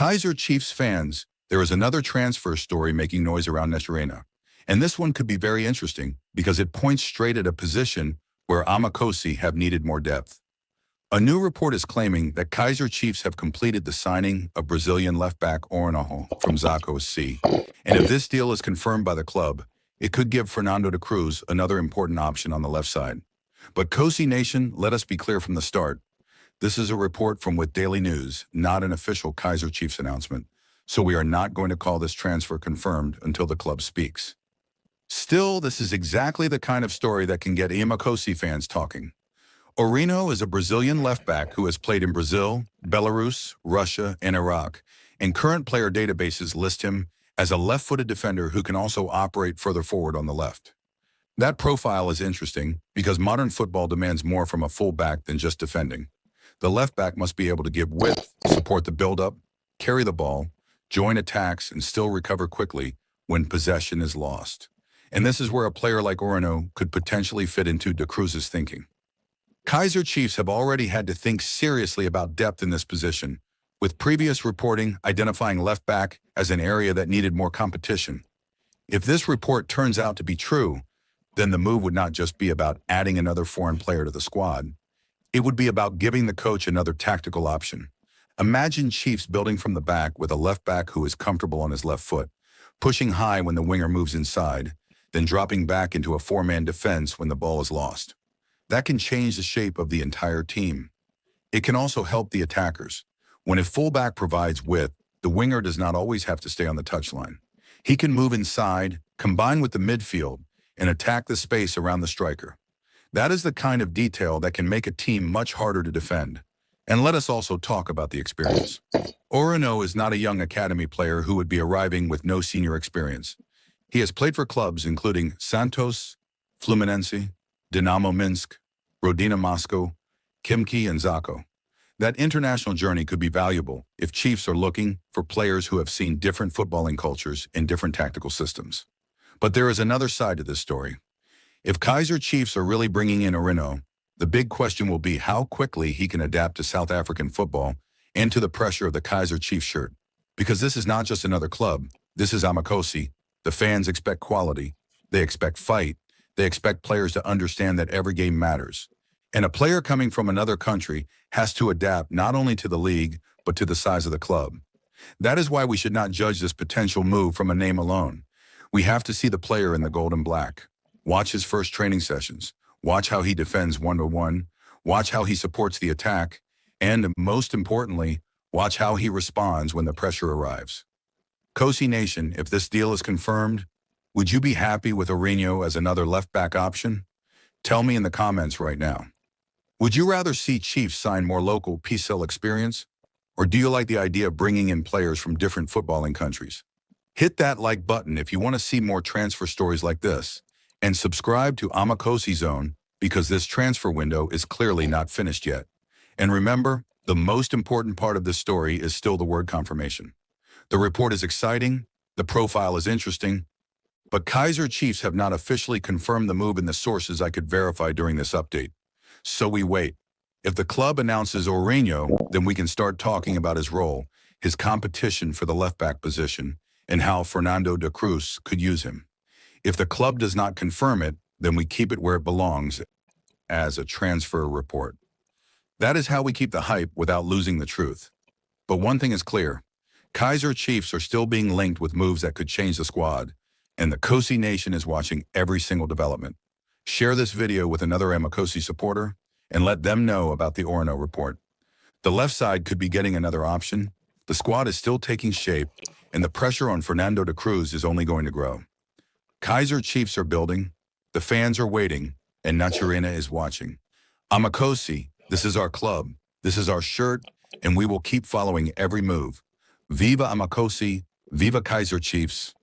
Kaizer Chiefs fans, there is another transfer story making noise around Naturena. And this one could be very interesting because it points straight at a position where Amakhosi have needed more depth. A new report is claiming that Kaizer Chiefs have completed the signing of Brazilian left-back Orinho from Amakhosi. And if this deal is confirmed by the club, it could give Fernando de Cruz another important option on the left side. But Kosi Nation, let us be clear from the start. This is a report from With Daily News, not an official Kaizer Chiefs announcement. So we are not going to call this transfer confirmed until the club speaks. Still, this is exactly the kind of story that can get Amakhosi fans talking. Orinho is a Brazilian left-back who has played in Brazil, Belarus, Russia, and Iraq, and current player databases list him as a left-footed defender who can also operate further forward on the left. That profile is interesting because modern football demands more from a full-back than just defending. The left-back must be able to give width, support the build-up, carry the ball, join attacks, and still recover quickly when possession is lost. And this is where a player like Orinho could potentially fit into de Cruz's thinking. Kaizer Chiefs have already had to think seriously about depth in this position, with previous reporting identifying left back as an area that needed more competition. If this report turns out to be true, then the move would not just be about adding another foreign player to the squad. It would be about giving the coach another tactical option. Imagine Chiefs building from the back with a left back who is comfortable on his left foot, pushing high when the winger moves inside, then dropping back into a four-man defense when the ball is lost. That can change the shape of the entire team. It can also help the attackers. When a fullback provides width, the winger does not always have to stay on the touchline. He can move inside, combine with the midfield, and attack the space around the striker. That is the kind of detail that can make a team much harder to defend. And let us also talk about the experience. Orinho is not a young academy player who would be arriving with no senior experience. He has played for clubs including Santos, Fluminense, Dinamo Minsk, Rodina Moscow, Khimki, and Zako. That international journey could be valuable if Chiefs are looking for players who have seen different footballing cultures and different tactical systems. But there is another side to this story. If Kaizer Chiefs are really bringing in Orinho, the big question will be how quickly he can adapt to South African football and to the pressure of the Kaizer Chiefs shirt. Because this is not just another club, this is Amakhosi. The fans expect quality, they expect fight, they expect players to understand that every game matters. And a player coming from another country has to adapt not only to the league, but to the size of the club. That is why we should not judge this potential move from a name alone. We have to see the player in the gold and black. Watch his first training sessions. Watch how he defends one-to-one. Watch how he supports the attack. And most importantly, watch how he responds when the pressure arrives. Kosi Nation, if this deal is confirmed, would you be happy with Orinho as another left-back option? Tell me in the comments right now. Would you rather see Chiefs sign more local PSL experience? Or do you like the idea of bringing in players from different footballing countries? Hit that like button if you want to see more transfer stories like this. And subscribe to Amakhosi Zone because this transfer window is clearly not finished yet. And remember, the most important part of this story is still the word confirmation. The report is exciting, the profile is interesting, but Kaizer Chiefs have not officially confirmed the move in the sources I could verify during this update. So we wait. If the club announces Orinho, then we can start talking about his role, his competition for the left-back position, and how Fernando de Cruz could use him. If the club does not confirm it, then we keep it where it belongs as a transfer report. That is how we keep the hype without losing the truth. But one thing is clear. Kaizer Chiefs are still being linked with moves that could change the squad, and the Kosi Nation is watching every single development. Share this video with another Amakhosi supporter and let them know about the Orinho report. The left side could be getting another option. The squad is still taking shape, and the pressure on Fernando de Cruz is only going to grow. Kaizer Chiefs are building, the fans are waiting, and Naturena is watching. Amakhosi, this is our club, this is our shirt, and we will keep following every move. Viva Amakhosi, Viva Kaizer Chiefs.